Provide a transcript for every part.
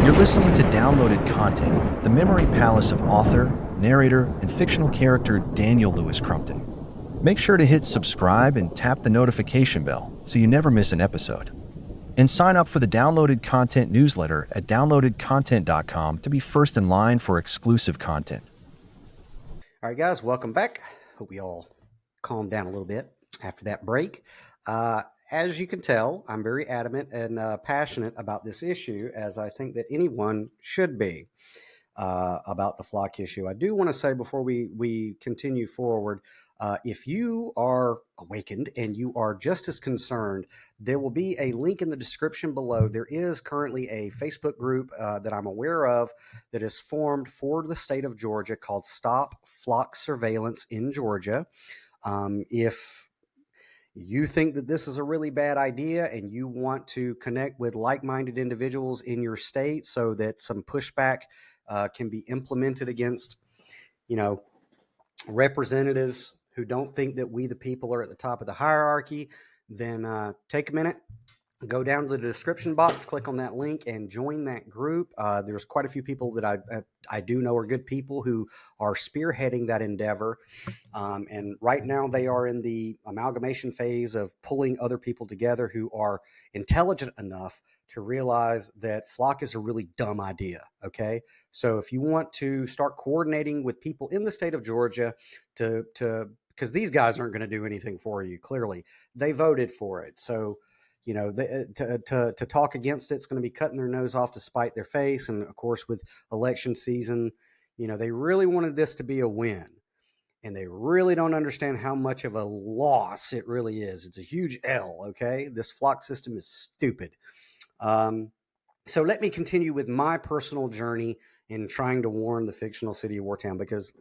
You're listening to downloaded content, the memory palace of author, narrator, and fictional character Daniel Louis Crumpton. Make sure to hit subscribe and tap the notification bell so you never miss an episode. And sign up for the downloaded content newsletter at downloadedcontent.com to be first in line for exclusive content. All right, guys, welcome back. Hope we all calmed down a little bit after that break. As you can tell, I'm very adamant and passionate about this issue, as I think that anyone should be about the flock issue. I do want to say before we continue forward, if you are awakened and you are just as concerned, there will be a link in the description below. There is currently a Facebook group that I'm aware of that is formed for the state of Georgia called Stop Flock Surveillance in Georgia. If you think that this is a really bad idea and you want to connect with like-minded individuals in your state so that some pushback can be implemented against, representatives who don't think that we the people are at the top of the hierarchy, then take a minute, go down to the description box, click on that link, and join that group. There's quite a few people that I do know are good people who are spearheading that endeavor. And right now they are in the amalgamation phase of pulling other people together who are intelligent enough to realize that flock is a really dumb idea. Okay. So if you want to start coordinating with people in the state of Georgia because these guys aren't going to do anything for you. Clearly they voted for it. So, to talk against it's going to be cutting their nose off to spite their face. And of course, with election season, they really wanted this to be a win. And they really don't understand how much of a loss it really is. It's a huge L, okay? This flock system is stupid. So let me continue with my personal journey in trying to warn the fictional city of Wartown, because,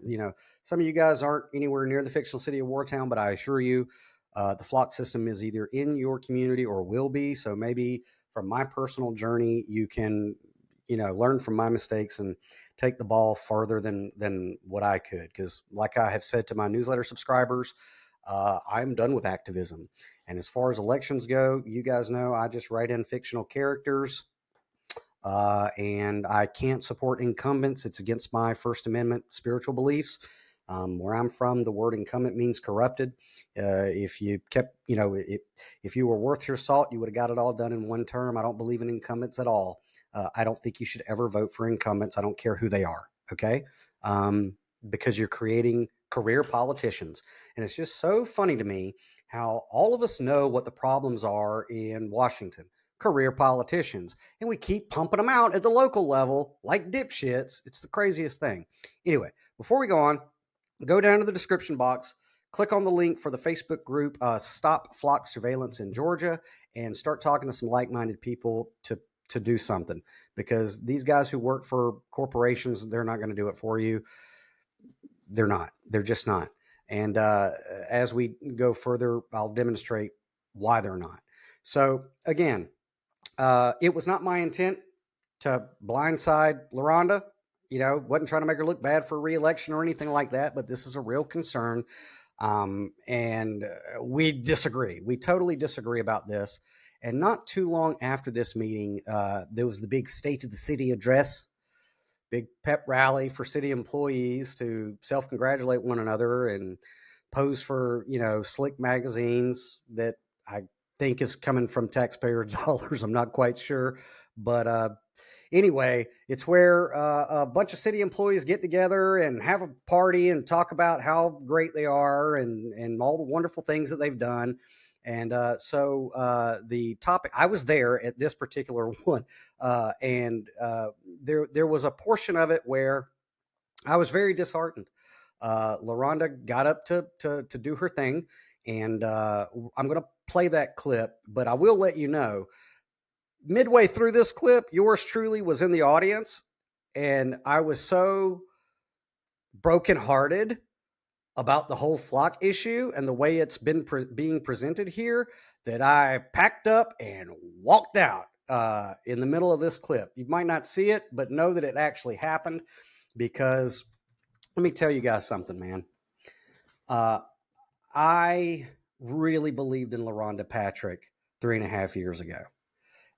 some of you guys aren't anywhere near the fictional city of Wartown, but I assure you, the flock system is either in your community or will be. So maybe from my personal journey, you can, learn from my mistakes and take the ball further than what I could. Because like I have said to my newsletter subscribers, I'm done with activism. And as far as elections go, you guys know I just write in fictional characters. And I can't support incumbents. It's against my First Amendment spiritual beliefs. Where I'm from, the word incumbent means corrupted. If you kept, if you were worth your salt, you would have got it all done in one term. I don't believe in incumbents at all. I don't think you should ever vote for incumbents. I don't care who they are. Okay. Because you're creating career politicians. And it's just so funny to me how all of us know what the problems are in Washington. Career politicians, and we keep pumping them out at the local level like dipshits. It's the craziest thing. Anyway, before we go on, go down to the description box, click on the link for the Facebook group, Stop Flock Surveillance in Georgia, and start talking to some like-minded people to do something, because these guys who work for corporations, they're not going to do it for you. They're not. They're just not. And as we go further, I'll demonstrate why they're not. So again, it was not my intent to blindside LaRonda. Wasn't trying to make her look bad for re-election or anything like that, but this is a real concern. And we disagree. We totally disagree about this. And not too long after this meeting, there was the big State of the City address, big pep rally for city employees to self-congratulate one another and pose for, slick magazines that I think is coming from taxpayer dollars. I'm not quite sure. But anyway, it's where a bunch of city employees get together and have a party and talk about how great they are and all the wonderful things that they've done. And so the topic, I was there at this particular one, and there was a portion of it where I was very disheartened. LaRonda got up to do her thing, and I'm going to play that clip, but I will let you know, midway through this clip, yours truly was in the audience, and I was so brokenhearted about the whole flock issue and the way it's been being presented here that I packed up and walked out in the middle of this clip. You might not see it, but know that it actually happened, because let me tell you guys something, man. I really believed in LaRonda Patrick 3.5 years ago.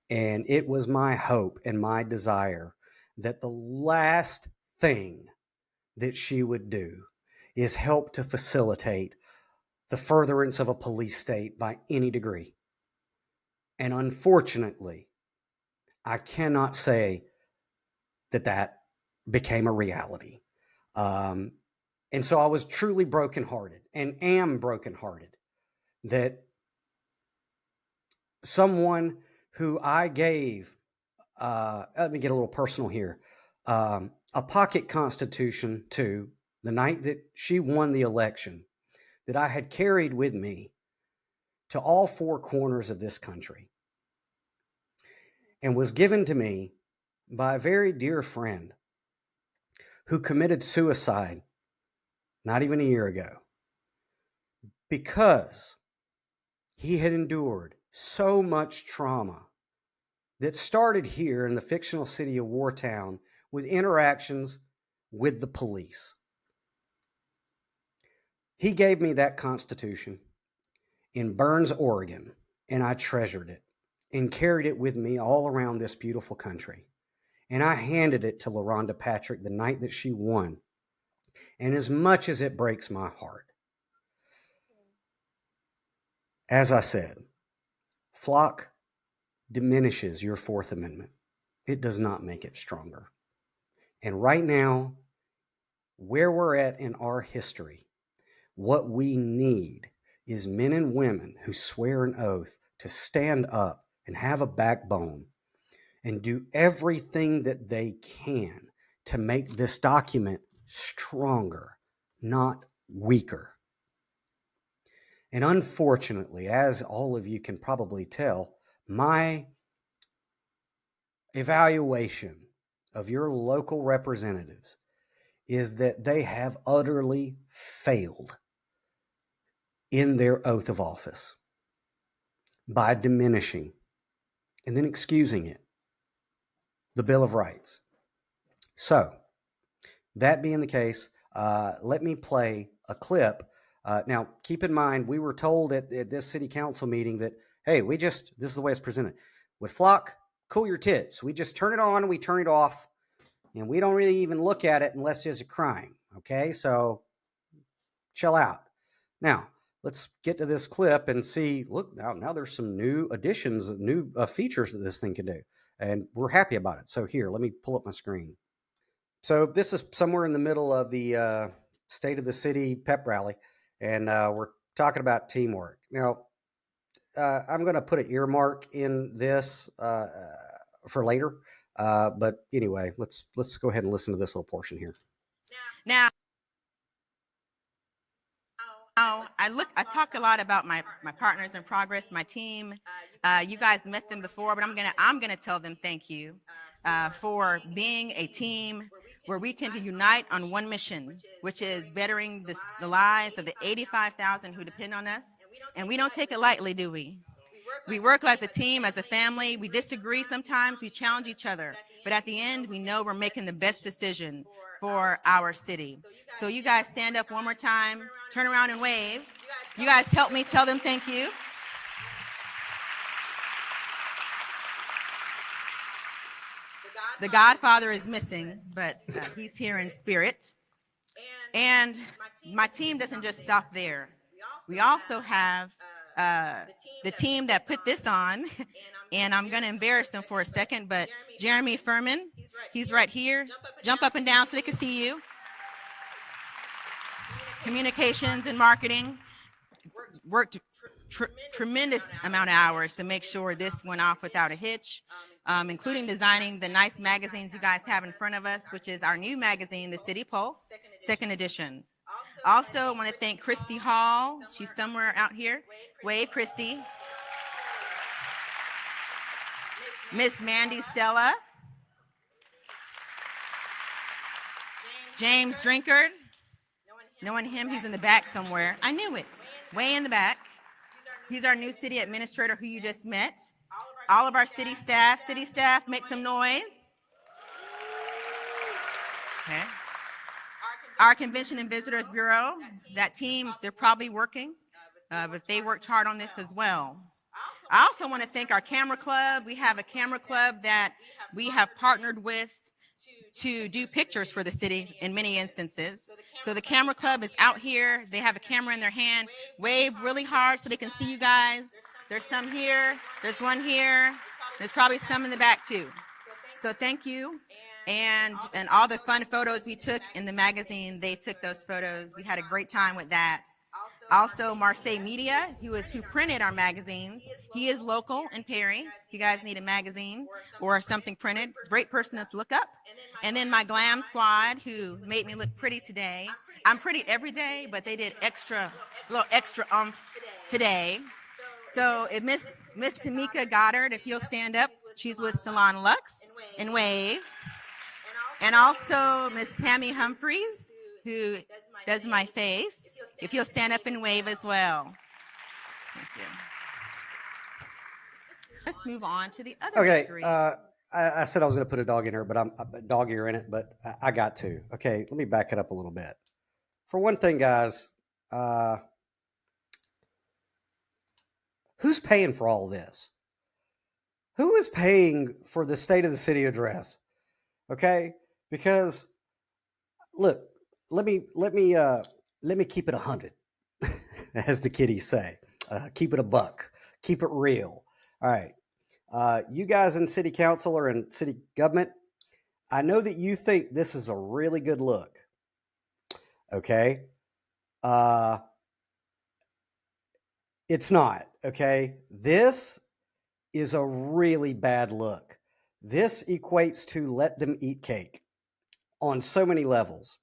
And it was my hope and my desire that the last thing that she would do is help to facilitate the furtherance of a police state by any degree. And unfortunately, I cannot say that became a reality. And so I was truly brokenhearted and am brokenhearted that someone who I gave, let me get a little personal here, a pocket constitution to the night that she won the election, that I had carried with me to all four corners of this country, and was given to me by a very dear friend who committed suicide not even a year ago because he had endured so much trauma that started here in the fictional city of Wartown with interactions with the police. He gave me that Constitution in Burns, Oregon, and I treasured it and carried it with me all around this beautiful country. And I handed it to LaRhonda Patrick the night that she won. And as much as it breaks my heart, as I said, Flock diminishes your Fourth Amendment. It does not make it stronger. And right now, where we're at in our history, what we need is men and women who swear an oath to stand up and have a backbone and do everything that they can to make this document stronger, not weaker. And unfortunately, as all of you can probably tell, my evaluation of your local representatives is that they have utterly failed in their oath of office by diminishing and then excusing it, the Bill of Rights. So, that being the case, let me play a clip. Now, keep in mind, we were told at this city council meeting that, hey, this is the way it's presented. With Flock, cool your tits. We just turn it on, we turn it off, and we don't really even look at it unless there's a crime. Okay, so chill out. Now, let's get to this clip and see, look, now there's some new additions, new features that this thing can do. And we're happy about it. So here, let me pull up my screen. So this is somewhere in the middle of the State of the City pep rally. And we're talking about teamwork. Now, I'm going to put an earmark in this for later. But anyway, let's go ahead and listen to this little portion here. Now, I talk a lot about my partners in progress, my team. You guys met them before, but I'm gonna tell them thank you for being a team where we can unite on one mission, which is bettering the lives of the 85,000 who depend on us. And we don't take it lightly, do we? We work as a team, as a family. We disagree sometimes, we challenge each other. But at the end, we know we're making the best decision for our city. So you guys stand up one more time, turn around and wave. You guys help me tell them thank you. The Godfather is missing, but he's here in spirit. And my team doesn't just stop there. We also have the team that put this on, and I'm going to embarrass them for a second, but Jeremy Furman, he's right here. Jump up and down so they can see you. Communications and marketing worked tremendous amount of hours to make sure this went off without a hitch, including designing the nice magazines you guys have in front of us, which is our new magazine, The City Pulse, second edition. Also, I want to thank Christy Hall. She's somewhere out here. Wave, Christy. Miss Mandy Stella. James Drinkard. Knowing him, he's in the back somewhere. I knew it. Way in the back. He's our new city administrator who you just met. All of our city staff, make some noise. Okay. Our Convention and Visitors Bureau, that team, they're probably working, but they worked hard on this as well. I also want to thank our camera club. We have a camera club that we have partnered with to do pictures for the city in many instances. So the camera club is out here. They have a camera in their hand. Wave really hard so they can see you guys. There's some here. There's one here. There's probably some in the back too. So thank you. And all the fun photos we took in the magazine, they took those photos. We had a great time with that. Also, Marseille Media, who printed our magazines. He is local in Perry. If you guys need a magazine or something printed, great person to look up. And then my glam squad, who made me look pretty today. I'm pretty every day, but they did a little extra today. So Miss Tamika Goddard, if you'll stand up, she's with Salon Luxe and Wave. And also Miss Tammy Humphreys, who does my face. If you'll stand up and wave as well. Thank you. Let's move on to the other three. I said I was going to put a dog in here, but I'm a dog ear in it, but I got to. Okay, let me back it up a little bit. For one thing, guys, who's paying for all this? Who is paying for the State of the City address? Okay, because look, let me keep it 100, as the kiddies say. Keep it a buck. Keep it real. All right. You guys in city council or in city government, I know that you think this is a really good look. Okay. It's not. Okay. This is a really bad look. This equates to let them eat cake on so many levels.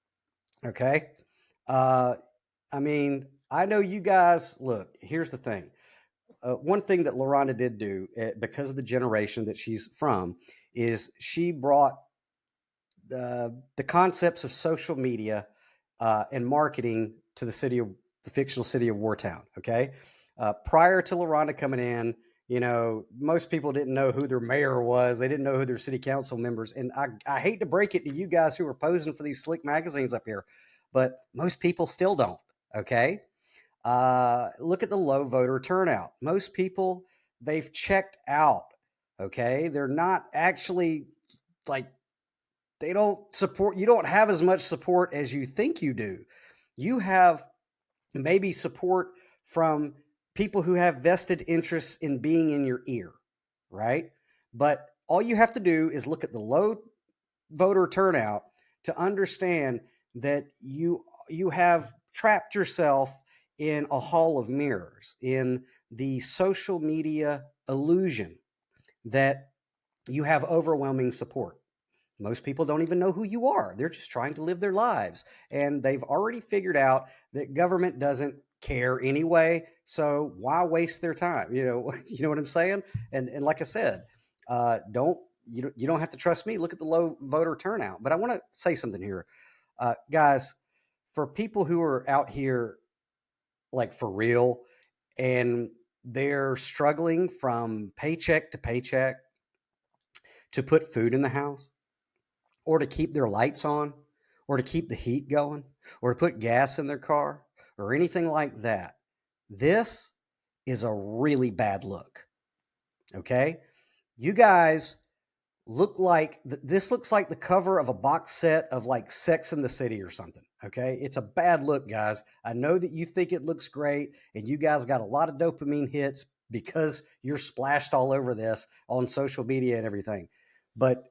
Okay. I mean, I know you guys, look, here's the thing. One thing that LaRonda did do, because of the generation that she's from, is she brought the concepts of social media and marketing to the fictional city of Wartown. Okay. Prior to LaRonda coming in, you know, most people didn't know who their mayor was. They didn't know who their city council members. And I hate to break it to you guys who are posing for these slick magazines up here, but most people still don't. Okay. Look at the low voter turnout. Most people, they've checked out. Okay. They're not actually like, they don't support, you don't have as much support as you think you do. You have maybe support from people who have vested interests in being in your ear, right? But all you have to do is look at the low voter turnout to understand that you have trapped yourself in a hall of mirrors, in the social media illusion that you have overwhelming support. Most people don't even know who you are. They're just trying to live their lives. And they've already figured out that government doesn't care anyway. So why waste their time? You know what I'm saying? And like I said, you don't have to trust me. Look at the low voter turnout. But I want to say something here. Guys, for people who are out here like for real and they're struggling from paycheck to paycheck to put food in the house, or to keep their lights on, or to keep the heat going, or to put gas in their car, or anything like that. This is a really bad look. Okay? You guys this looks like the cover of a box set of like Sex and the City or something. Okay? It's a bad look, guys. I know that you think it looks great, and you guys got a lot of dopamine hits because you're splashed all over this on social media and everything. But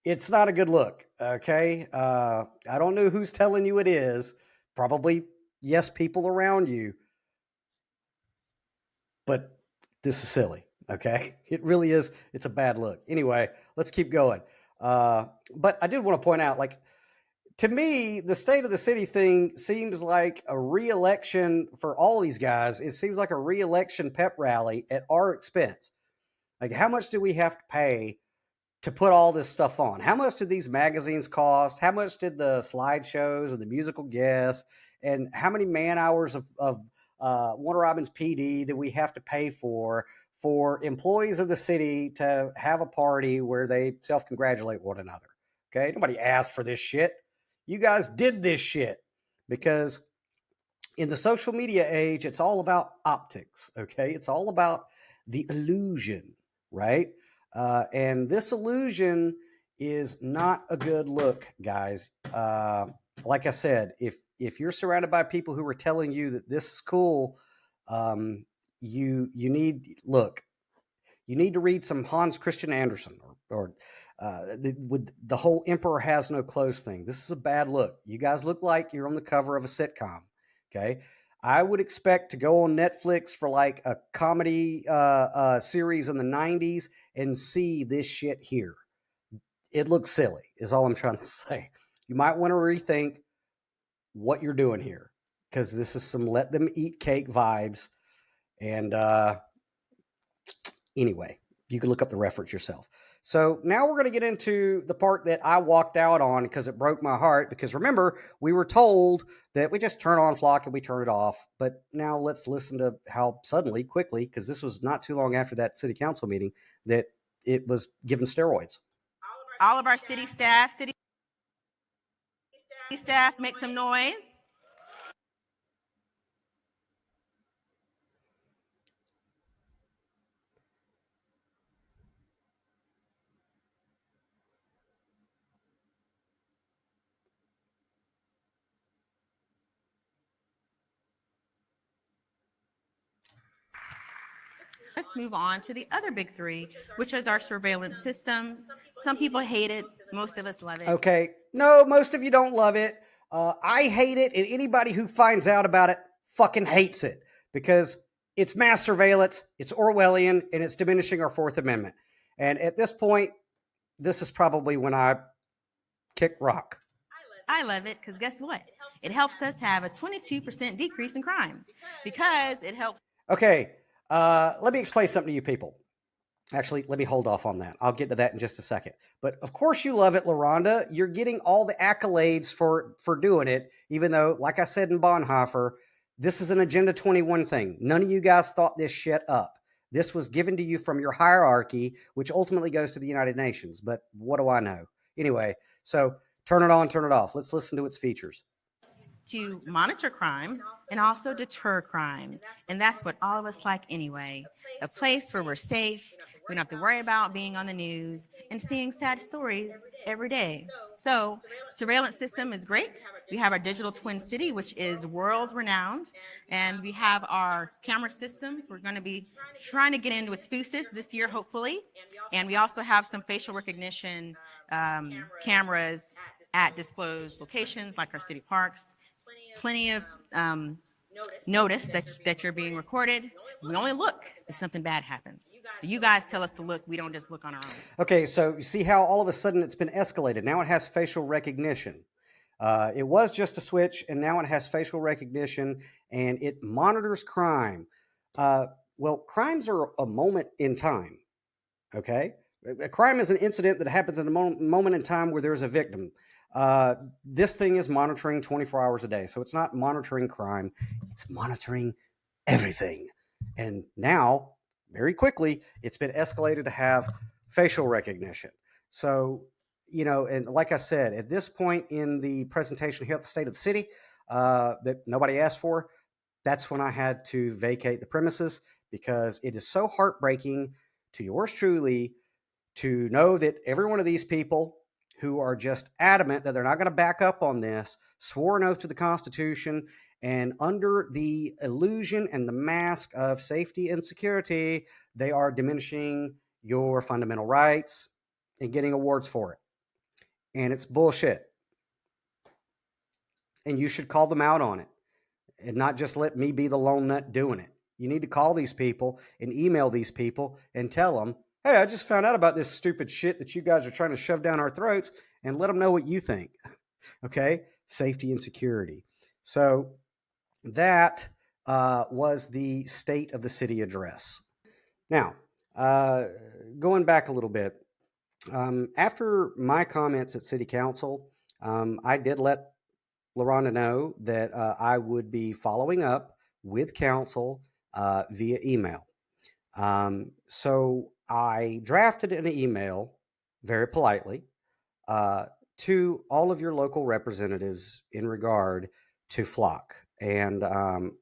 it's not a good look. Okay. I don't know who's telling you it is. Probably, yes, people around you. But this is silly. Okay. It really is. It's a bad look. Anyway, let's keep going. But I did want to point out, like, to me, the State of the City thing seems like a re-election for all these guys. It seems like a re-election pep rally at our expense. Like, how much do we have to pay to put all this stuff on? How much did these magazines cost? How much did the slideshows and the musical guests, and how many man hours of Warner Robins PD that we have to pay for employees of the city to have a party where they self-congratulate one another? Okay. Nobody asked for this shit. You guys did this shit because in the social media age, it's all about optics. Okay. It's all about the illusion, right? And this illusion is not a good look, guys. Like I said, if you're surrounded by people who are telling you that this is cool, you need look. You need to read some Hans Christian Andersen or with the whole "Emperor has no clothes" thing. This is a bad look. You guys look like you're on the cover of a sitcom. Okay, I would expect to go on Netflix for like a comedy series in the '90s and see this shit here. It looks silly, is all I'm trying to say. You might want to rethink what you're doing here because this is some let them eat cake vibes. And anyway, you can look up the reference yourself. So now we're going to get into the part that I walked out on because it broke my heart. Because remember, we were told that we just turn on Flock and we turn it off. But now let's listen to how suddenly, quickly, because this was not too long after that city council meeting, that it was given steroids. All of our city staff, make some noise. Let's move on to the other big three, which is our surveillance systems. Some people hate it. Most of us love it. Okay. No, most of you don't love it. I hate it. And anybody who finds out about it fucking hates it because it's mass surveillance, it's Orwellian, and it's diminishing our Fourth Amendment. And at this point, this is probably when I kick rock. I love it because guess what? It helps us have a 22% decrease in crime because it helps. Okay. Let me explain something to you people. Actually, let me hold off on that. I'll get to that in just a second. But of course you love it, LaRonda. You're getting all the accolades for doing it, even though, like I said in Bonhoeffer, this is an Agenda 21 thing. None of you guys thought this shit up. This was given to you from your hierarchy, which ultimately goes to the United Nations. But what do I know? Anyway, so turn it on, turn it off. Let's listen to its features. To monitor crime and also deter crime. And that's what all of us like anyway. A place where we're safe. We don't have to worry about being on the news and seeing sad stories every day. So surveillance system is great. We have our digital twin city, which is world renowned. And we have our camera systems. We're going to be trying to get in with Fusis this year, hopefully. And we also have some facial recognition cameras at disclosed locations like our city parks. Plenty of notice that you're being recorded. We only look if something bad happens. So you guys tell us to look. We don't just look on our own. Okay, so you see how all of a sudden it's been escalated. Now it has facial recognition. It was just a switch, and now it has facial recognition, and it monitors crime. Well, crimes are a moment in time, okay? A crime is an incident that happens in a moment in time where there's a victim. This thing is monitoring 24 hours a day. So it's not monitoring crime, it's monitoring everything. And now, very quickly, it's been escalated to have facial recognition. So, you know, and like I said, at this point in the presentation here at the State of the City that nobody asked for, that's when I had to vacate the premises because it is so heartbreaking to yours truly to know that every one of these people who are just adamant that they're not going to back up on this, swore an oath to the Constitution, and under the illusion and the mask of safety and security, they are diminishing your fundamental rights and getting awards for it. And it's bullshit. And you should call them out on it and not just let me be the lone nut doing it. You need to call these people and email these people and tell them, hey, I just found out about this stupid shit that you guys are trying to shove down our throats, and let them know what you think. Okay? Safety and security. So that was the State of the City address. Now, going back a little bit, after my comments at City Council, I did let LaRonda know that I would be following up with Council via email. So I drafted an email very politely to all of your local representatives in regard to Flock And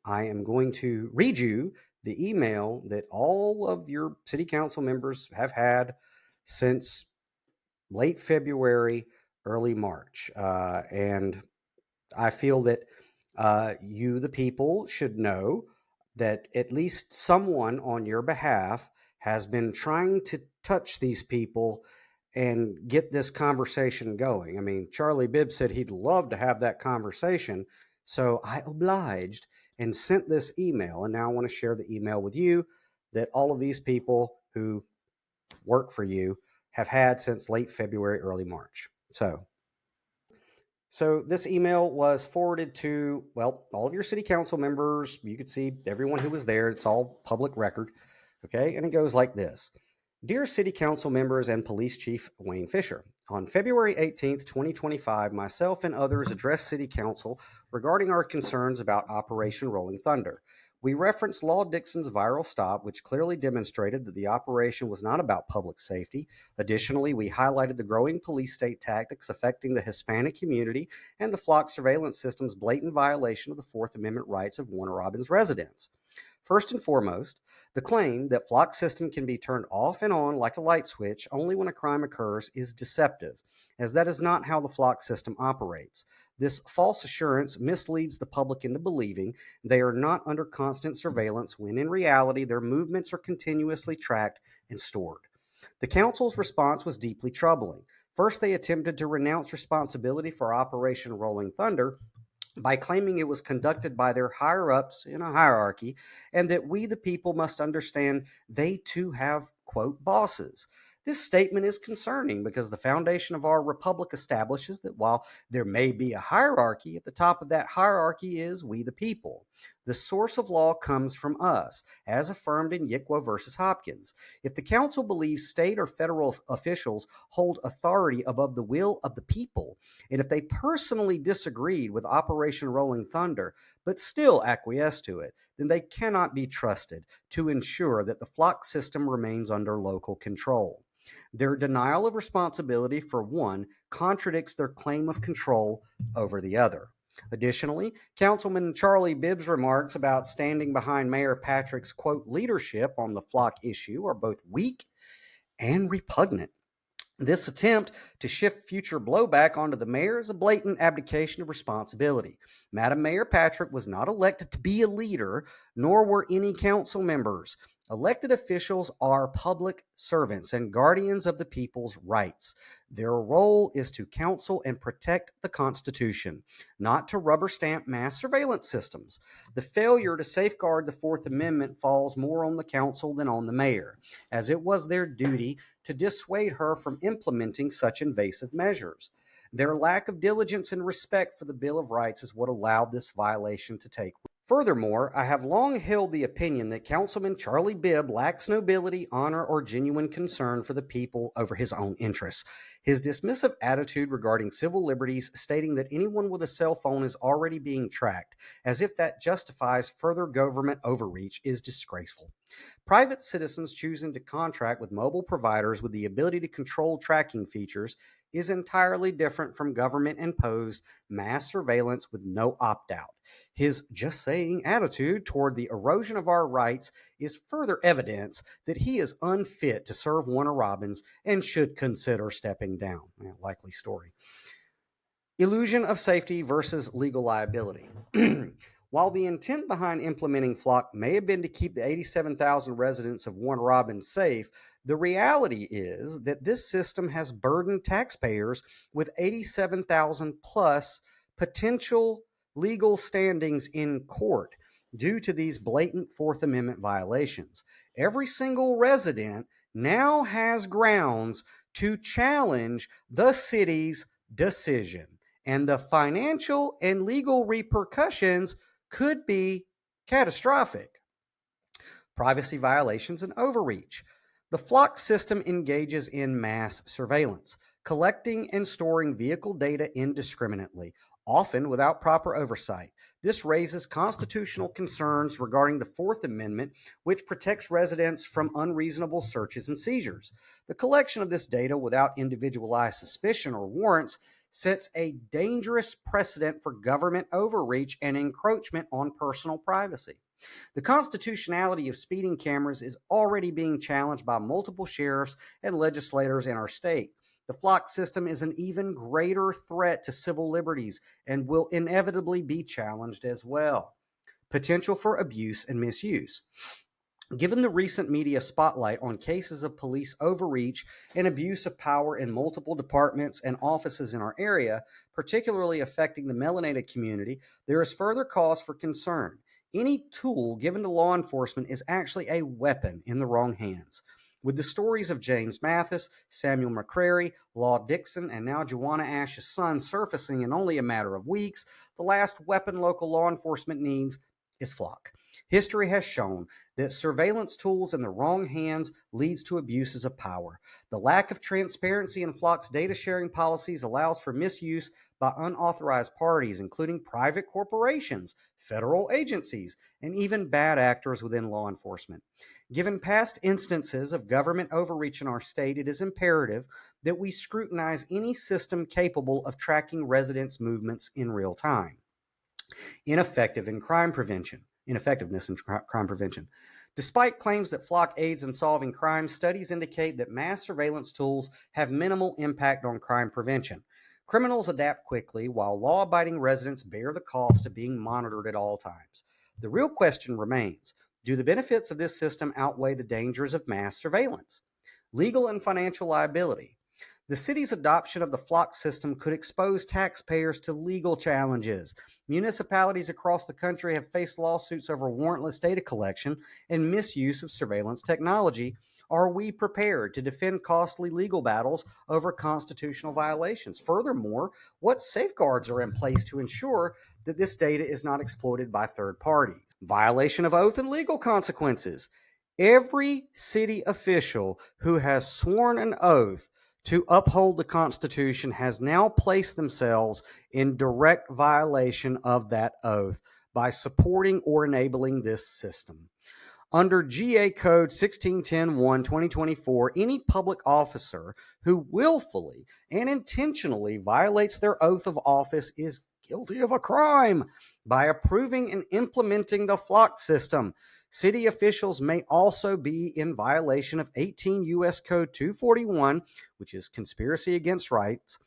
I am going to read you the email that all of your city council members have had since late February, early March. And I feel that you, the people, should know that at least someone on your behalf has been trying to touch these people and get this conversation going. I mean, Charlie Bibb said he'd love to have that conversation. So I obliged and sent this email. And now I want to share the email with you that all of these people who work for you have had since late February, early March. So this email was forwarded to, well, all of your city council members. You could see everyone who was there. It's all public record. Okay. And it goes like this. Dear City Council members and Police Chief Wayne Fisher, on February 18th, 2025, myself and others addressed City Council regarding our concerns about Operation Rolling Thunder. We referenced Law Dixon's viral stop, which clearly demonstrated that the operation was not about public safety. Additionally, we highlighted the growing police state tactics affecting the Hispanic community and the flock surveillance system's blatant violation of the Fourth Amendment rights of Warner Robins residents. First and foremost, the claim that flock system can be turned off and on like a light switch only when a crime occurs is deceptive, as that is not how the flock system operates. This false assurance misleads the public into believing they are not under constant surveillance when in reality their movements are continuously tracked and stored. The council's response was deeply troubling. First, they attempted to renounce responsibility for Operation Rolling Thunder by claiming it was conducted by their higher ups in a hierarchy, and that we, the people, must understand they too have, quote, bosses. This statement is concerning because the foundation of our republic establishes that while there may be a hierarchy, at the top of that hierarchy is we, the people. The source of law comes from us, as affirmed in Yickwa versus Hopkins. If the council believes state or federal officials hold authority above the will of the people, and if they personally disagreed with Operation Rolling Thunder, but still acquiesce to it, then they cannot be trusted to ensure that the flock system remains under local control. Their denial of responsibility for one contradicts their claim of control over the other. Additionally, Councilman Charlie Bibb's remarks about standing behind Mayor Patrick's, quote, leadership on the flock issue are both weak and repugnant. This attempt to shift future blowback onto the mayor is a blatant abdication of responsibility. Madam Mayor Patrick was not elected to be a leader, nor were any council members. Elected officials are public servants and guardians of the people's rights. Their role is to counsel and protect the Constitution, not to rubber stamp mass surveillance systems. The failure to safeguard the Fourth Amendment falls more on the council than on the mayor, as it was their duty to dissuade her from implementing such invasive measures. Their lack of diligence and respect for the Bill of Rights is what allowed this violation to take root. Furthermore, I have long held the opinion that Councilman Charlie Bibb lacks nobility, honor, or genuine concern for the people over his own interests. His dismissive attitude regarding civil liberties, stating that anyone with a cell phone is already being tracked, as if that justifies further government overreach, is disgraceful. Private citizens choosing to contract with mobile providers with the ability to control tracking features is entirely different from government-imposed mass surveillance with no opt-out. His just saying attitude toward the erosion of our rights is further evidence that he is unfit to serve Warner Robins and should consider stepping down. Likely story. Illusion of safety versus legal liability. While the intent behind implementing Flock may have been to keep the 87,000 residents of Warner Robins safe, the reality is that this system has burdened taxpayers with 87,000 plus potential legal standings in court due to these blatant Fourth Amendment violations. Every single resident now has grounds to challenge the city's decision, and the financial and legal repercussions could be catastrophic. Privacy violations and overreach. The Flock system engages in mass surveillance, collecting and storing vehicle data indiscriminately, often without proper oversight. This raises constitutional concerns regarding the Fourth Amendment, which protects residents from unreasonable searches and seizures. The collection of this data without individualized suspicion or warrants sets a dangerous precedent for government overreach and encroachment on personal privacy. The constitutionality of speeding cameras is already being challenged by multiple sheriffs and legislators in our state. The flock system is an even greater threat to civil liberties and will inevitably be challenged as well. Potential for abuse and misuse. Given the recent media spotlight on cases of police overreach and abuse of power in multiple departments and offices in our area, particularly affecting the melanated community, there is further cause for concern. Any tool given to law enforcement is actually a weapon in the wrong hands. With the stories of James Mathis, Samuel McCrary, Law Dixon, and now Joanna Ash's son surfacing in only a matter of weeks, the last weapon local law enforcement needs is flock. History has shown that surveillance tools in the wrong hands leads to abuses of power. The lack of transparency in flock's data sharing policies allows for misuse by unauthorized parties, including private corporations, federal agencies, and even bad actors within law enforcement. Given past instances of government overreach in our state, it is imperative that we scrutinize any system capable of tracking residents' movements in real time. Ineffectiveness in crime prevention. Despite claims that flock aids in solving crime, studies indicate that mass surveillance tools have minimal impact on crime prevention. Criminals adapt quickly, while law-abiding residents bear the cost of being monitored at all times. The real question remains, do the benefits of this system outweigh the dangers of mass surveillance? Legal and financial liability. The city's adoption of the flock system could expose taxpayers to legal challenges. Municipalities across the country have faced lawsuits over warrantless data collection and misuse of surveillance technology. Are we prepared to defend costly legal battles over constitutional violations? Furthermore, what safeguards are in place to ensure that this data is not exploited by third parties? Violation of oath and legal consequences. Every city official who has sworn an oath to uphold the Constitution has now placed themselves in direct violation of that oath by supporting or enabling this system. Under GA Code 1610-1-2024, any public officer who willfully and intentionally violates their oath of office is guilty of a crime. By approving and implementing the flock system, city officials may also be in violation of 18 U.S. Code 241, which is conspiracy against rights,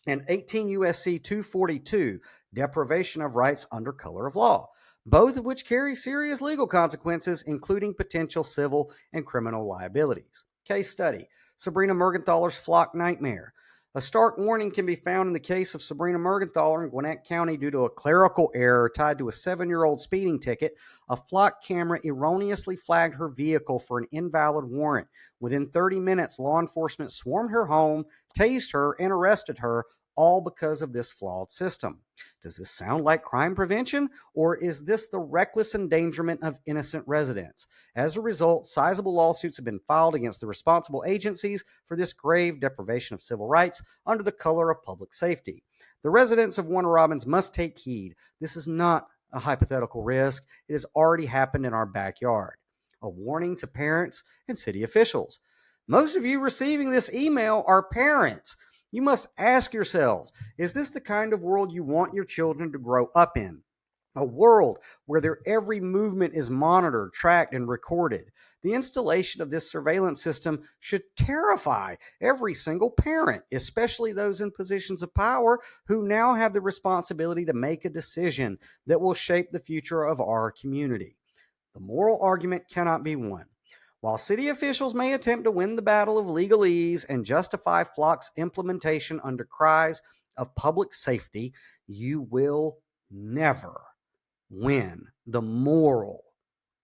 and 18 U.S.C. 242, deprivation of rights under color of law, both of which carry serious legal consequences, including potential civil and criminal liabilities. Case study, Sabrina Mergenthaler's flock nightmare. A stark warning can be found in the case of Sabrina Mergenthaler in Gwinnett County due to a clerical error tied to a 7-year-old speeding ticket. A flock camera erroneously flagged her vehicle for an invalid warrant. Within 30 minutes, law enforcement swarmed her home, tased her, and arrested her, all because of this flawed system. Does this sound like crime prevention, or is this the reckless endangerment of innocent residents? As a result, sizable lawsuits have been filed against the responsible agencies for this grave deprivation of civil rights under the color of public safety. The residents of Warner Robins must take heed. This is not a hypothetical risk. It has already happened in our backyard. A warning to parents and city officials. Most of you receiving this email are parents. You must ask yourselves, is this the kind of world you want your children to grow up in? A world where their every movement is monitored, tracked, and recorded. The installation of this surveillance system should terrify every single parent, especially those in positions of power who now have the responsibility to make a decision that will shape the future of our community. The moral argument cannot be won. While city officials may attempt to win the battle of legalese and justify flock's implementation under cries of public safety, you will never win the moral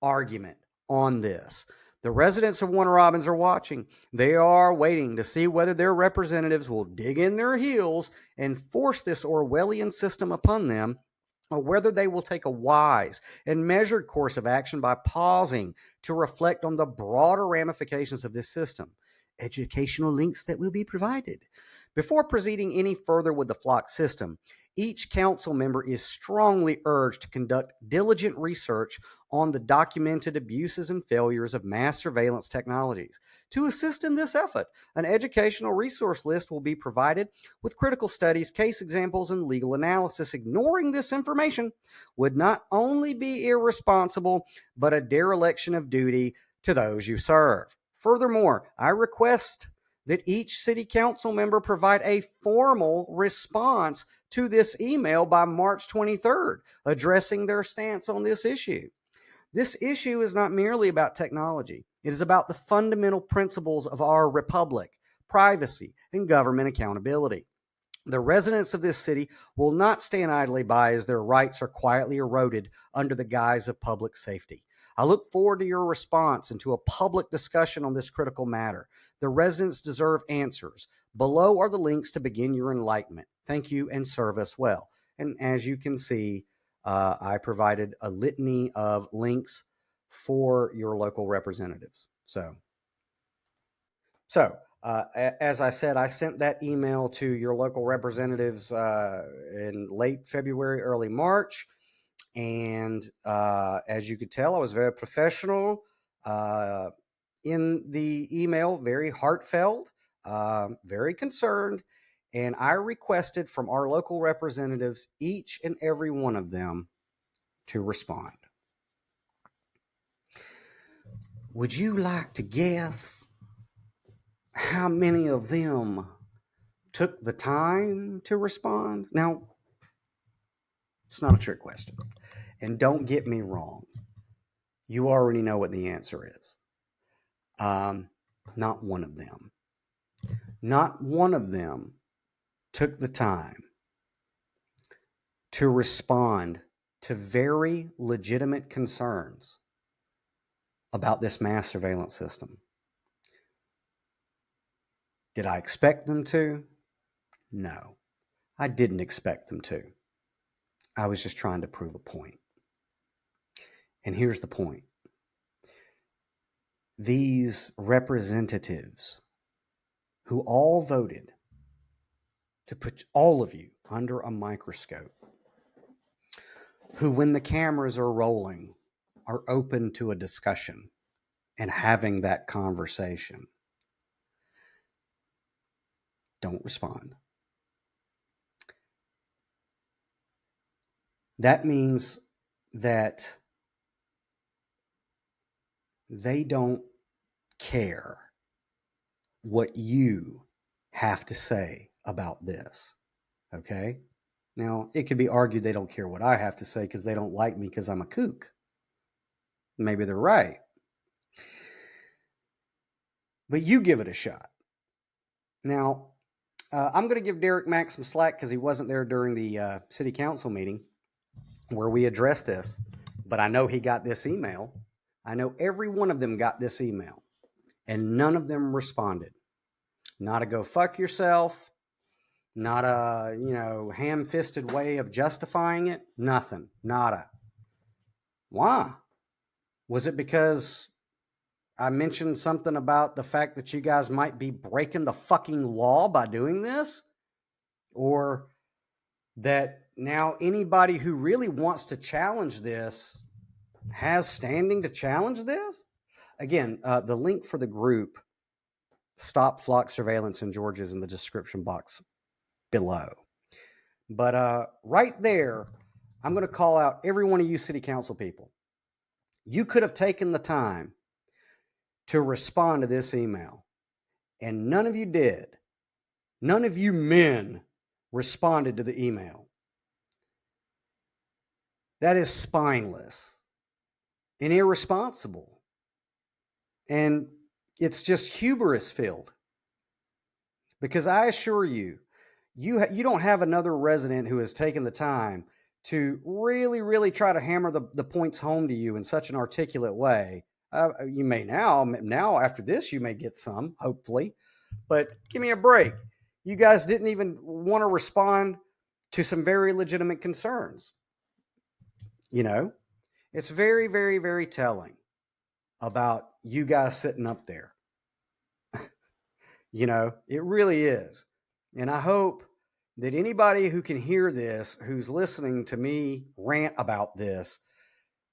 argument on this. The residents of Warner Robins are watching. They are waiting to see whether their representatives will dig in their heels and force this Orwellian system upon them, or whether they will take a wise and measured course of action by pausing to reflect on the broader ramifications of this system. Educational links that will be provided. Before proceeding any further with the flock system, each council member is strongly urged to conduct diligent research on the documented abuses and failures of mass surveillance technologies. To assist in this effort, an educational resource list will be provided with critical studies, case examples, and legal analysis. Ignoring this information would not only be irresponsible, but a dereliction of duty to those you serve. Furthermore, I request that each city council member provide a formal response to this email by March 23rd, addressing their stance on this issue. This issue is not merely about technology. It is about the fundamental principles of our republic, privacy, and government accountability. The residents of this city will not stand idly by as their rights are quietly eroded under the guise of public safety. I look forward to your response and to a public discussion on this critical matter. The residents deserve answers. Below are the links to begin your enlightenment. Thank you and serve us well. And as you can see, I provided a litany of links for your local representatives. As I said, I sent that email to your local representatives in late February, early March. And as you could tell, I was very professional in the email, very heartfelt, very concerned. And I requested from our local representatives, each and every one of them, to respond. Would you like to guess how many of them took the time to respond? Now, it's not a trick question. And don't get me wrong. You already know what the answer is. Not one of them. Not one of them took the time to respond to very legitimate concerns about this mass surveillance system. Did I expect them to? No, I didn't expect them to. I was just trying to prove a point. And here's the point. These representatives who all voted to put all of you under a microscope, who, when the cameras are rolling, are open to a discussion and having that conversation, don't respond. That means that they don't care what you have to say about this, okay? Now, it could be argued they don't care what I have to say because they don't like me because I'm a kook. Maybe they're right. But you give it a shot. Now, I'm going to give Derek Mack some slack because he wasn't there during the city council meeting where we addressed this. But I know he got this email. I know every one of them got this email. And none of them responded. Not a go fuck yourself. Not a, ham-fisted way of justifying it. Nothing. Nada. Why? Was it because I mentioned something about the fact that you guys might be breaking the fucking law by doing this? Or that now anybody who really wants to challenge this has standing to challenge this? Again, the link for the group, Stop Flock Surveillance in Georgia, is in the description box below. But right there, I'm going to call out every one of you city council people. You could have taken the time to respond to this email, and none of you did. None of you men responded to the email. That is spineless and irresponsible. And it's just hubris filled. Because I assure you, you don't have another resident who has taken the time to really, really try to hammer the points home to you in such an articulate way. You may now after this, you may get some, hopefully. But give me a break. You guys didn't even want to respond to some very legitimate concerns. It's very, very, very telling about you guys sitting up there. It really is. And I hope that anybody who can hear this, who's listening to me rant about this,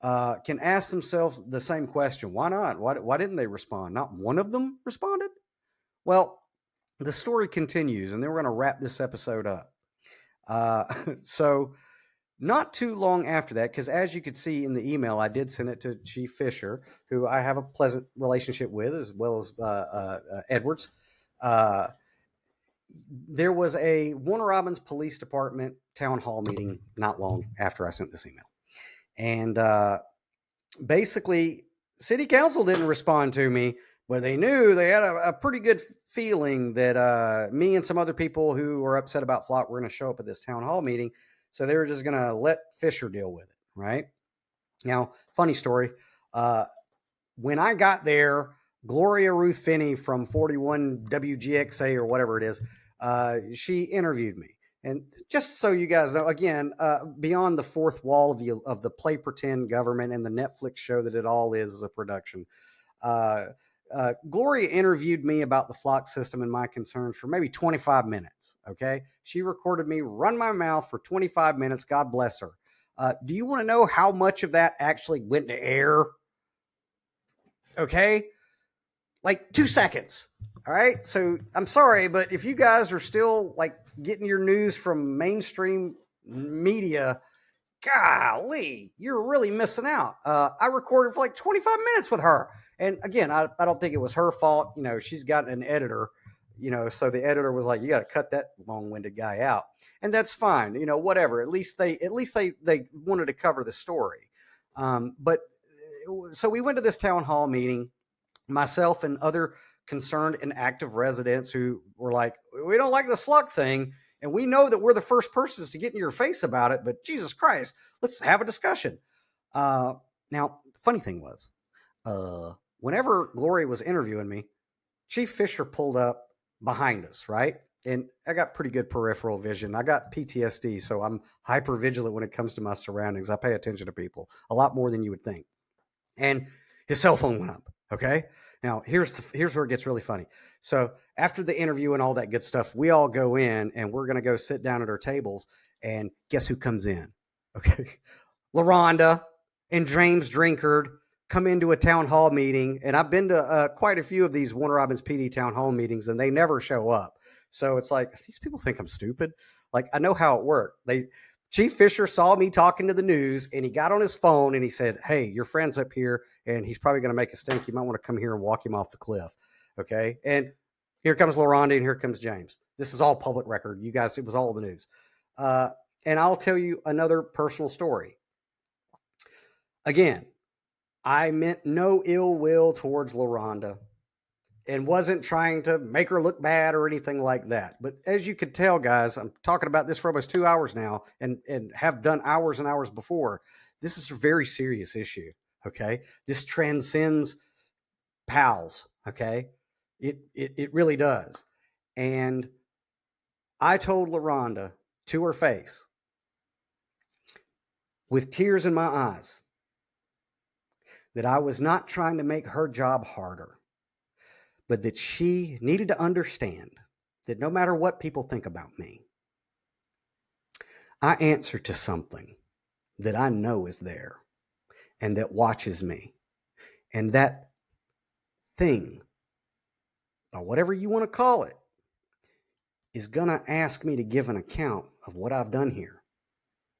can ask themselves the same question. Why not? Why didn't they respond? Not one of them responded? Well, the story continues, and then we're going to wrap this episode up. So not too long after that, because as you could see in the email, I did send it to Chief Fisher, who I have a pleasant relationship with, as well as Edwards. There was a Warner Robins Police Department town hall meeting not long after I sent this email. And basically, City Council didn't respond to me, but they knew they had a pretty good feeling that me and some other people who were upset about Flock were going to show up at this town hall meeting. So they were just going to let Fisher deal with it, right? Now, funny story. When I got there, Gloria Ruth Finney from 41 WGXA or whatever it is, she interviewed me. And just so you guys know, again, beyond the fourth wall of the play pretend government and the Netflix show that it all is a production, Gloria interviewed me about the flock system and my concerns for maybe 25 minutes. Okay. She recorded me run my mouth for 25 minutes. God bless her. Do you want to know how much of that actually went to air? Okay. Like 2 seconds. All right. So I'm sorry, but if you guys are still like getting your news from mainstream media, golly, you're really missing out. I recorded for like 25 minutes with her. And again, I don't think it was her fault. You know, she's got an editor, you know, so the editor was like, you got to cut that long-winded guy out. And that's fine. You know, whatever. At least they wanted to cover the story. But so we went to this town hall meeting, myself and other concerned and active residents who were like, we don't like this flock thing. And we know that we're the first persons to get in your face about it, but Jesus Christ, let's have a discussion. Now, the funny thing was, whenever Gloria was interviewing me, Chief Fisher pulled up behind us, right? And I got pretty good peripheral vision. I got PTSD, so I'm hyper vigilant when it comes to my surroundings. I pay attention to people a lot more than you would think. And his cell phone went up, okay? Now, here's where it gets really funny. So after the interview and all that good stuff, we all go in and we're going to go sit down at our tables. And guess who comes in? Okay. LaRonda and James Drinkard come into a town hall meeting. And I've been to quite a few of these Warner Robins PD town hall meetings, and they never show up. So it's like, these people think I'm stupid. Like, I know how it worked. Chief Fisher saw me talking to the news, and he got on his phone and he said, hey, your friend's up here and he's probably going to make a stink. You might want to come here and walk him off the cliff. Okay. And here comes LaRonda and here comes James. This is all public record. You guys, it was all the news. And I'll tell you another personal story. Again, I meant no ill will towards LaRonda and wasn't trying to make her look bad or anything like that. But as you could tell, guys, I'm talking about this for almost 2 hours now and have done hours and hours before. This is a very serious issue, okay? This transcends pals, okay? It really does. And I told LaRonda to her face, with tears in my eyes, that I was not trying to make her job harder, but that she needed to understand that no matter what people think about me, I answer to something that I know is there and that watches me. And that thing, or whatever you want to call it, is going to ask me to give an account of what I've done here.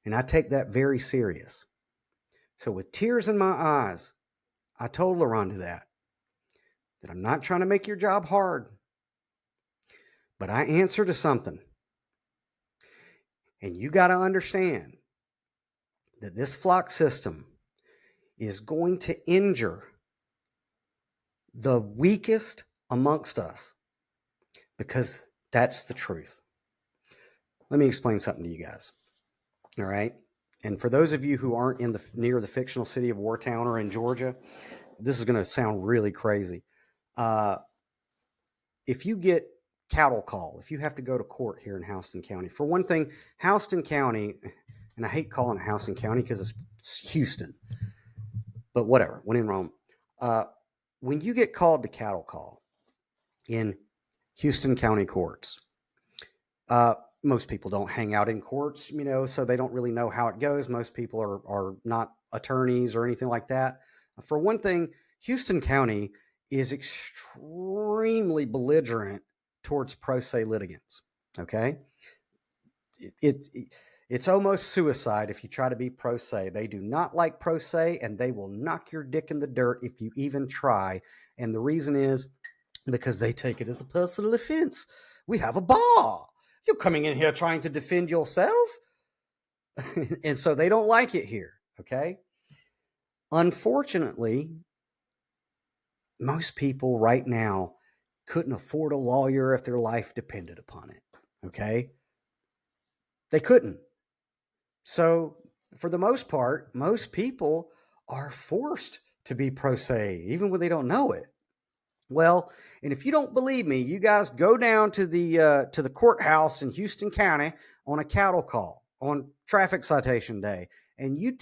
And I take that very serious. So with tears in my eyes, I told LaRonda that I'm not trying to make your job hard, but I answer to something. And you got to understand that this flock system is going to injure the weakest amongst us, because that's the truth. Let me explain something to you guys. All right. And for those of you who aren't near the fictional city of Wartown or in Georgia, this is going to sound really crazy. If you get cattle call, if you have to go to court here in Houston County, for one thing, Houston County, and I hate calling it Houston County because it's Houston, but whatever, when in Rome, when you get called to cattle call in Houston County courts, Most people don't hang out in courts, so they don't really know how it goes. Most people are not attorneys or anything like that. For one thing, Houston County is extremely belligerent towards pro se litigants. Okay. It's almost suicide if you try to be pro se. They do not like pro se, and they will knock your dick in the dirt if you even try. And the reason is because they take it as a personal offense. We have a bar. You're coming in here trying to defend yourself. And so they don't like it here. Okay. Unfortunately, most people right now couldn't afford a lawyer if their life depended upon it. Okay. They couldn't. So, for the most part, most people are forced to be pro se, even when they don't know it. Well, and if you don't believe me, you guys go down to the courthouse in Houston County on a cattle call on traffic citation day, and you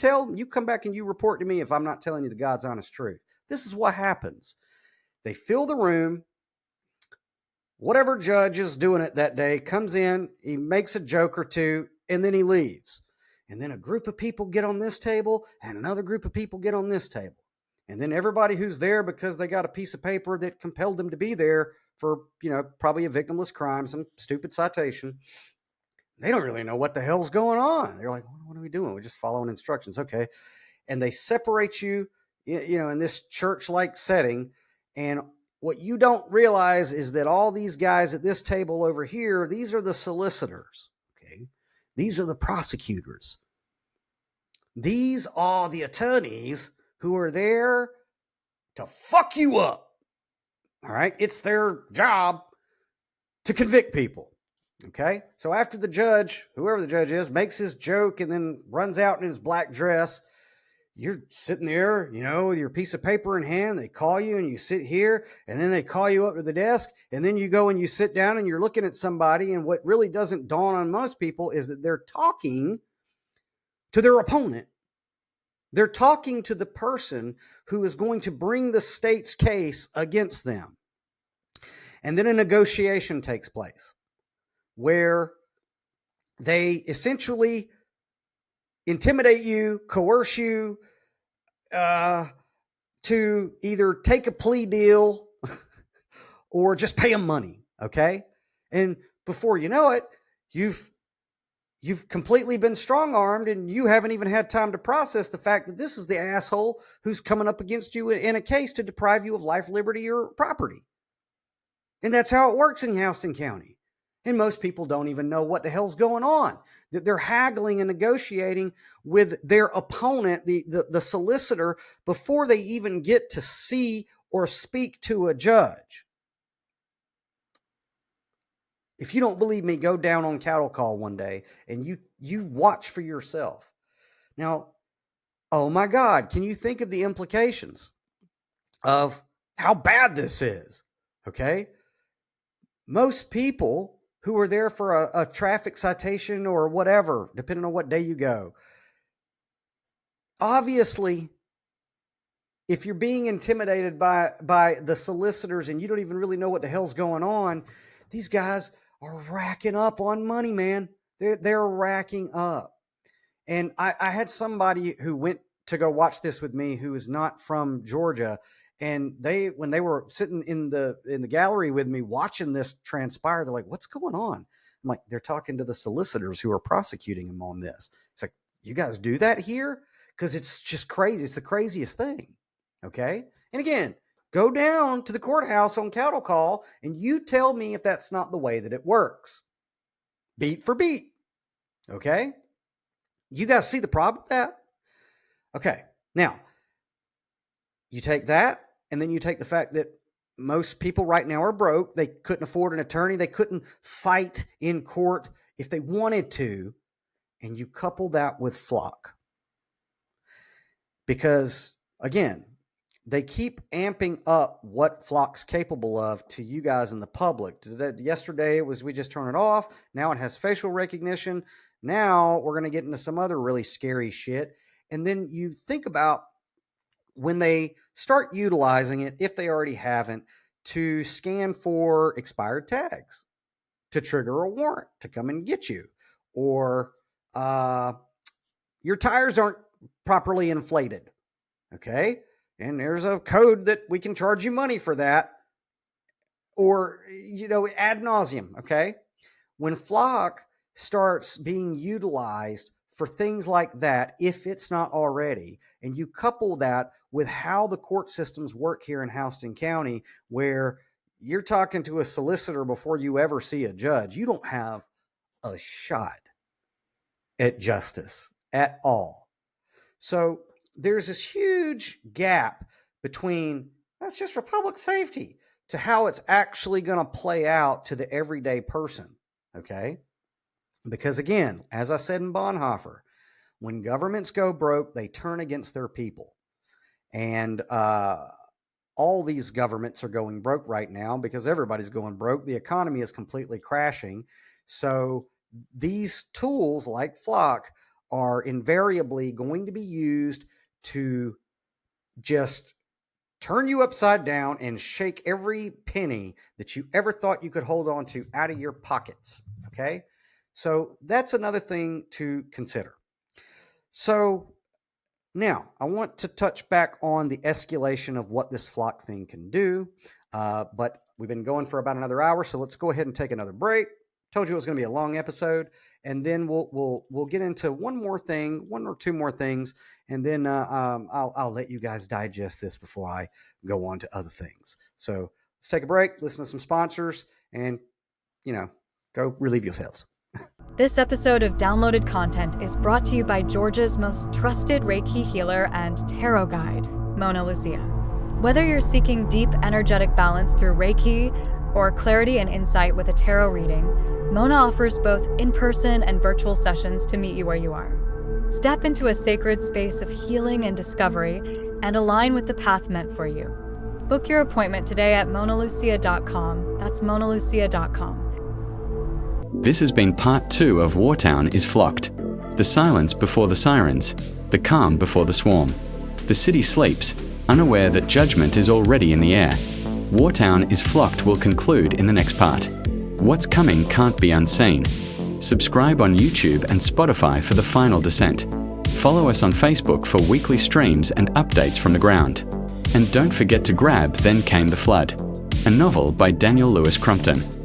come back and you report to me if I'm not telling you the God's honest truth. This is what happens. They fill the room. Whatever judge is doing it that day comes in, he makes a joke or two, and then he leaves. And then a group of people get on this table and another group of people get on this table. And then everybody who's there because they got a piece of paper that compelled them to be there for, probably a victimless crime, some stupid citation. They don't really know what the hell's going on. They're like, what are we doing? We're just following instructions. Okay. And they separate you, in this church-like setting. And what you don't realize is that all these guys at this table over here, these are the solicitors. Okay. These are the prosecutors. These are the attorneys who are there to fuck you up. All right. It's their job to convict people. Okay. So after the judge, whoever the judge is, makes his joke and then runs out in his black dress, you're sitting there, with your piece of paper in hand. They call you and you sit here, and then they call you up to the desk, and then you go and you sit down and you're looking at somebody. And what really doesn't dawn on most people is that they're talking to their opponent. They're talking to the person who is going to bring the state's case against them. And then a negotiation takes place where they essentially intimidate you, coerce you to either take a plea deal or just pay them money. Okay. And before you know it, you've completely been strong-armed, and you haven't even had time to process the fact that this is the asshole who's coming up against you in a case to deprive you of life, liberty, or property. And that's how it works in Houston County. And most people don't even know what the hell's going on. They're haggling and negotiating with their opponent, the solicitor, before they even get to see or speak to a judge. If you don't believe me, go down on cattle call one day and you watch for yourself. Now, oh my God, can you think of the implications of how bad this is? Okay. Most people who are there for a traffic citation or whatever, depending on what day you go, obviously, if you're being intimidated by the solicitors and you don't even really know what the hell's going on, these guys are racking up on money, man. They're racking up. And I had somebody who went to go watch this with me who is not from Georgia. And when they were sitting in the gallery with me watching this transpire, they're like, what's going on? I'm like, they're talking to the solicitors who are prosecuting them on this. It's like, you guys do that here? Because it's just crazy. It's the craziest thing. Okay. And again, go down to the courthouse on cattle call and you tell me if that's not the way that it works. Beat for beat. Okay. You guys see the problem with that? Okay. Now, you take that, and then you take the fact that most people right now are broke. They couldn't afford an attorney. They couldn't fight in court if they wanted to. And you couple that with Flock. Because, again, they keep amping up what Flock's capable of to you guys in the public. Yesterday, it was we just turn it off. Now it has facial recognition. Now we're going to get into some other really scary shit. And then you think about when they start utilizing it, if they already haven't, to scan for expired tags, to trigger a warrant to come and get you, or your tires aren't properly inflated. Okay. And there's a code that we can charge you money for that, or, ad nauseum. Okay. When Flock starts being utilized for things like that, if it's not already, and you couple that with how the court systems work here in Houston County, where you're talking to a solicitor before you ever see a judge, you don't have a shot at justice at all. So there's this huge gap between that's just for public safety to how it's actually going to play out to the everyday person. Okay. Because again, as I said in Bonhoeffer, when governments go broke, they turn against their people. And all these governments are going broke right now because everybody's going broke. The economy is completely crashing. So these tools like Flock are invariably going to be used to just turn you upside down and shake every penny that you ever thought you could hold on to out of your pockets. Okay. So that's another thing to consider. So now I want to touch back on the escalation of what this Flock thing can do. But we've been going for about another hour. So let's go ahead and take another break. Told you it was going to be a long episode. And then we'll get into one or two more things. And then I'll let you guys digest this before I go on to other things. So let's take a break, listen to some sponsors, and, go relieve yourselves. This episode of Downloaded Content is brought to you by Georgia's most trusted Reiki healer and tarot guide, Mona Lucia. Whether you're seeking deep energetic balance through Reiki or clarity and insight with a tarot reading, Mona offers both in-person and virtual sessions to meet you where you are. Step into a sacred space of healing and discovery and align with the path meant for you. Book your appointment today at monalucia.com. That's monalucia.com. This has been part 2 of Wartown is Flocked. The silence before the sirens, the calm before the swarm. The city sleeps, unaware that judgment is already in the air. Wartown is Flocked will conclude in the next part. What's coming can't be unseen. Subscribe on YouTube and Spotify for the final descent. Follow us on Facebook for weekly streams and updates from the ground. And don't forget to grab Then Came the Flood, a novel by Louis Crumpton.